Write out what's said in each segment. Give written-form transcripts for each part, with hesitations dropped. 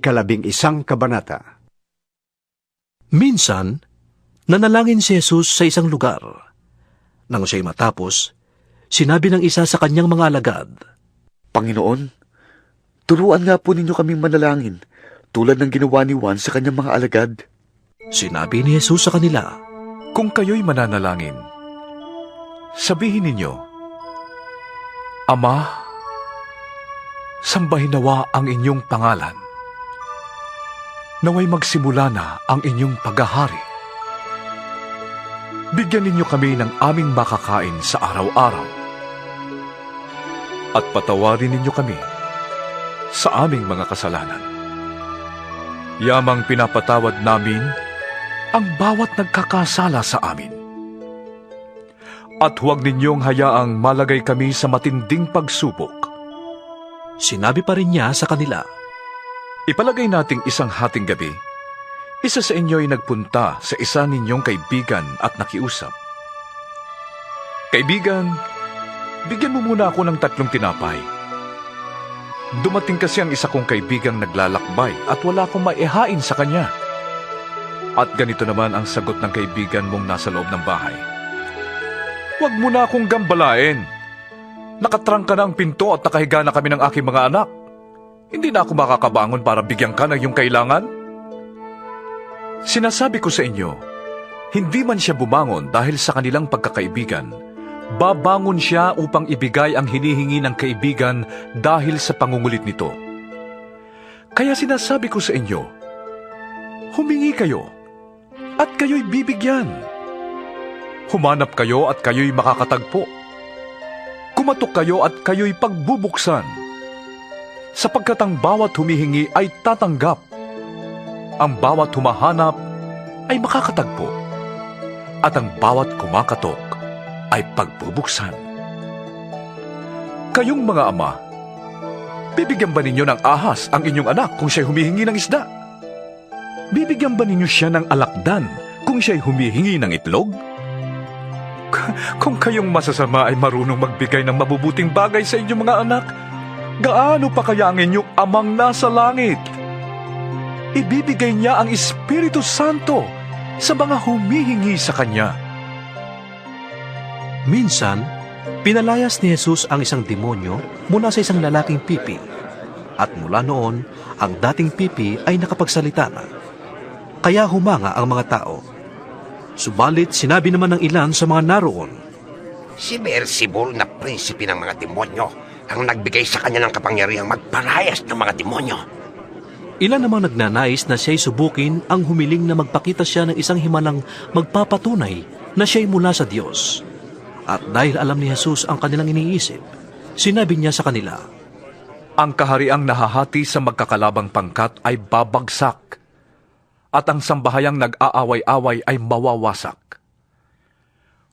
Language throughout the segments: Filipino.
11 kabanata. Minsan, nanalangin si Jesus sa isang lugar. Nang siya'y matapos, sinabi ng isa sa kanyang mga alagad, Panginoon, turuan nga po ninyo kaming manalangin, tulad ng ginawa ni Juan sa kanyang mga alagad. Sinabi ni Jesus sa kanila, Kung kayo'y mananalangin, sabihin ninyo, Ama, sambahin nawa ang inyong pangalan. Naway magsimula na ang inyong paghahari. Bigyan ninyo kami ng aming makakain sa araw-araw. At patawarin ninyo kami sa aming mga kasalanan. Yamang pinapatawad namin ang bawat nagkakasala sa amin. At huwag ninyong hayaang malagay kami sa matinding pagsubok. sinabi pa rin niya sa kanila, Ipalagay nating isang hating gabi, isa sa inyo ay nagpunta sa isa ninyong kaibigan at nakiusap. Kaibigan, bigyan mo muna ako ng 3 tinapay. Dumating kasi ang isa kong kaibigang naglalakbay at wala akong maihain sa kanya. At ganito naman ang sagot ng kaibigan mong nasa loob ng bahay. Huwag mo na akong gambalain. Nakatrangka na ang pinto at nakahiga na kami ng aking mga anak. Hindi na ako makakabangon para bigyan ka ng iyong kailangan. Sinasabi ko sa inyo, hindi man siya bumangon dahil sa kanilang pagkakaibigan, babangon siya upang ibigay ang hinihingi ng kaibigan dahil sa pangungulit nito. Kaya sinasabi ko sa inyo, humingi kayo at kayo'y bibigyan. Humanap kayo at kayo'y makakatagpo. Kumatok kayo at kayo'y pagbubuksan. Sapagkat ang bawat humihingi ay tatanggap. Ang bawat humahanap ay makakatagpo. At ang bawat kumakatok ay pagbubuksan. Kayong mga ama, bibigyan ba ninyo ng ahas ang inyong anak kung siya'y humihingi ng isda? Bibigyan ba ninyo siya ng alakdan kung siya'y humihingi ng itlog? Kung kayong masasama ay marunong magbigay ng mabubuting bagay sa inyong mga anak, gaano pa kaya ang inyong amang nasa langit? Ibibigay niya ang Espiritu Santo sa mga humihingi sa Kanya. Minsan, pinalayas ni Jesus ang isang demonyo mula sa isang lalaking pipi. At mula noon, ang dating pipi ay nakapagsalita na. Kaya humanga ang mga tao. Subalit sinabi naman ng ilan sa mga naroon, Si Beelzebul na prinsipe ng mga demonyo ang nagbigay sa kanya ng kapangyarihang magparayas ng mga demonyo. Ilan namang nagnanais na siya'y subukin ang humiling na magpakita siya ng isang himalang magpapatunay na siya'y mula sa Diyos. At dahil alam ni Jesus ang kanilang iniisip, sinabi niya sa kanila, Ang kahariang nahahati sa magkakalabang pangkat ay babagsak, at ang sambahayang nag-aaway-away ay mawawasak.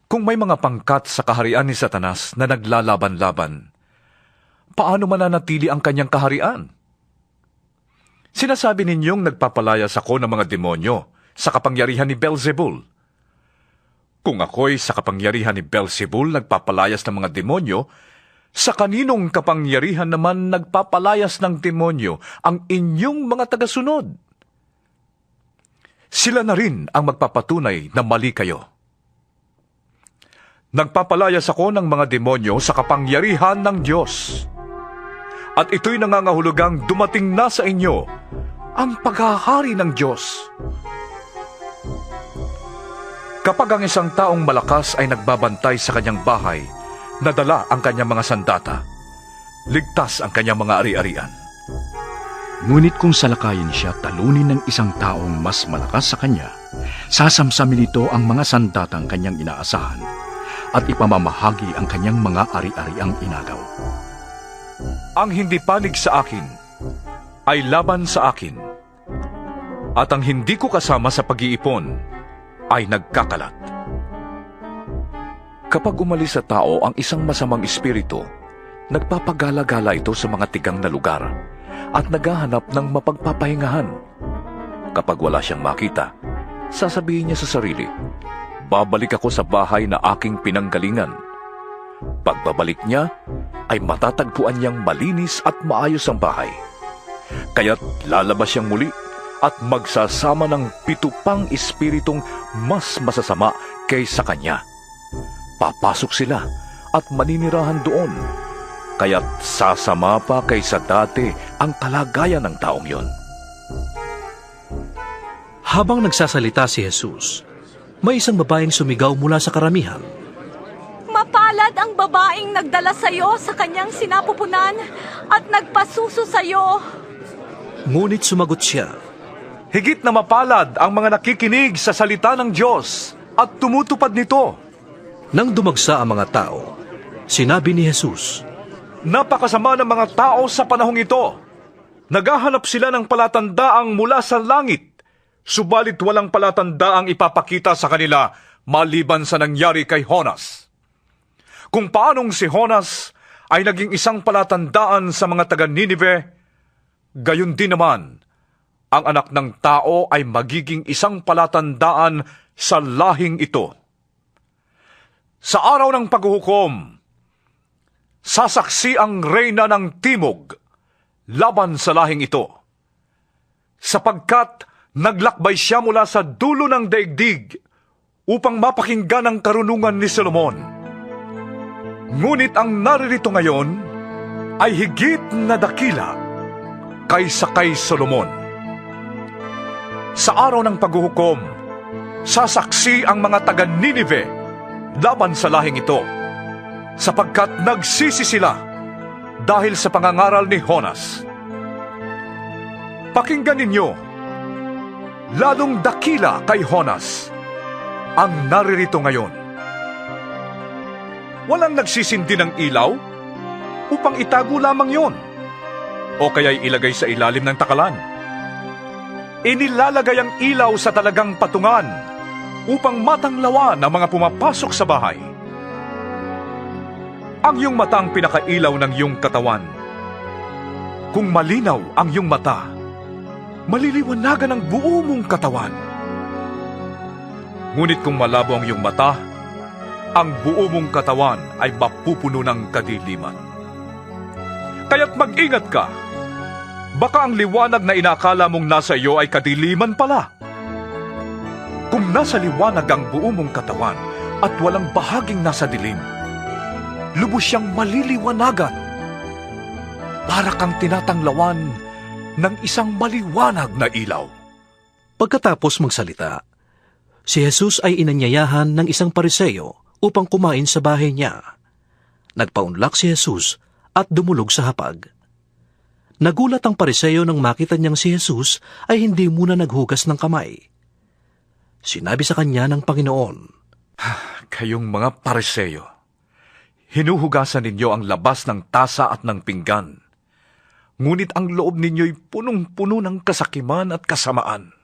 Kung may mga pangkat sa kaharian ni Satanas na naglalaban-laban, paano mananatili ang kanyang kaharian? Sinasabi ninyong nagpapalayas ako ng mga demonyo sa kapangyarihan ni Beelzebul. Kung ako'y sa kapangyarihan ni Beelzebul nagpapalayas ng mga demonyo, sa kaninong kapangyarihan naman nagpapalayas ng demonyo ang inyong mga tagasunod? Sila na rin ang magpapatunay na mali kayo. Nagpapalayas ako ng mga demonyo sa kapangyarihan ng Diyos. At ito'y nangangahulugang dumating na sa inyo ang paghahari ng Diyos. Kapag ang isang taong malakas ay nagbabantay sa kanyang bahay, nadala ang kanyang mga sandata, ligtas ang kanyang mga ari-arian. Ngunit kung salakayin siya talunin ng isang taong mas malakas sa kanya, sasamsamin nito ang mga sandatang kanyang inaasahan at ipamamahagi ang kanyang mga ari-ariang inagaw. Ang hindi panig sa akin ay laban sa akin, at ang hindi ko kasama sa pag-iipon ay nagkakalat. Kapag umalis sa tao ang isang masamang espiritu, nagpapagala-gala ito sa mga tigang na lugar at naghahanap ng mapagpapahingahan. Kapag wala siyang makita, sasabihin niya sa sarili, babalik ako sa bahay na aking pinanggalingan. Pagbabalik niya, ay matatagpuan niyang malinis at maayos ang bahay. Kaya't lalabas siyang muli at magsasama ng 7 pang espiritong mas masasama kaysa kanya. Papasok sila at maninirahan doon. Kaya't sasama pa kaysa dati ang kalagayan ng taong yon. Habang nagsasalita si Jesus, may isang babaeng sumigaw mula sa karamihan. Mapalad ang babaeng nagdala sa'yo sa kanyang sinapupunan at nagpasuso sa'yo. Ngunit sumagot siya, Higit na mapalad ang mga nakikinig sa salita ng Diyos at tumutupad nito. nang dumagsa ang mga tao, sinabi ni Jesus, Napakasama ng mga tao sa panahong ito. Naghahanap sila ng palatandaang mula sa langit, subalit walang palatandaang ipapakita sa kanila maliban sa nangyari kay Jonas. Kung paanong si Jonas ay naging isang palatandaan sa mga taga-Ninive, gayon din naman, ang anak ng tao ay magiging isang palatandaan sa lahing ito. Sa araw ng paghuhukom, sasaksi ang reyna ng timog laban sa lahing ito, sapagkat naglakbay siya mula sa dulo ng daigdig upang mapakinggan ang karunungan ni Solomon. Ngunit ang naririto ngayon ay higit na dakila kaysa kay Solomon. Sa araw ng paghuhukom, sasaksi ang mga taga-Ninive laban sa lahing ito, sapagkat nagsisi sila dahil sa pangangaral ni Jonas. Pakinggan ninyo, lalong dakila kay Jonas ang naririto ngayon. Walang nagsisindi ng ilaw upang itago lamang yon, o kaya'y ilagay sa ilalim ng takalan. Inilalagay ang ilaw sa talagang patungan upang matanglawan ang mga pumapasok sa bahay. Ang iyong mata ang pinakailaw ng iyong katawan. Kung malinaw ang iyong mata, maliliwanagan ang buo mong katawan. Ngunit kung malabo ang iyong mata, ang buo mong katawan ay mapupuno ng kadiliman. Kaya't mag-ingat ka. Baka ang liwanag na inakala mong nasa iyo ay kadiliman pala. Kung nasa liwanag ang buo mong katawan at walang bahaging nasa dilim, lubos siyang maliliwanagan. Para kang tinatanglawan ng isang maliwanag na ilaw. Pagkatapos magsalita, si Jesus ay inanyayahan ng isang Pariseo upang kumain sa bahay niya. Nagpaunlak si Jesus at dumulog sa hapag. Nagulat ang Pariseo nang makita niyang si Jesus ay hindi muna naghugas ng kamay. Sinabi sa kanya ng Panginoon, Kayong mga Pariseo, hinuhugasan ninyo ang labas ng tasa at ng pinggan, ngunit ang loob ninyo'y punong-puno ng kasakiman at kasamaan.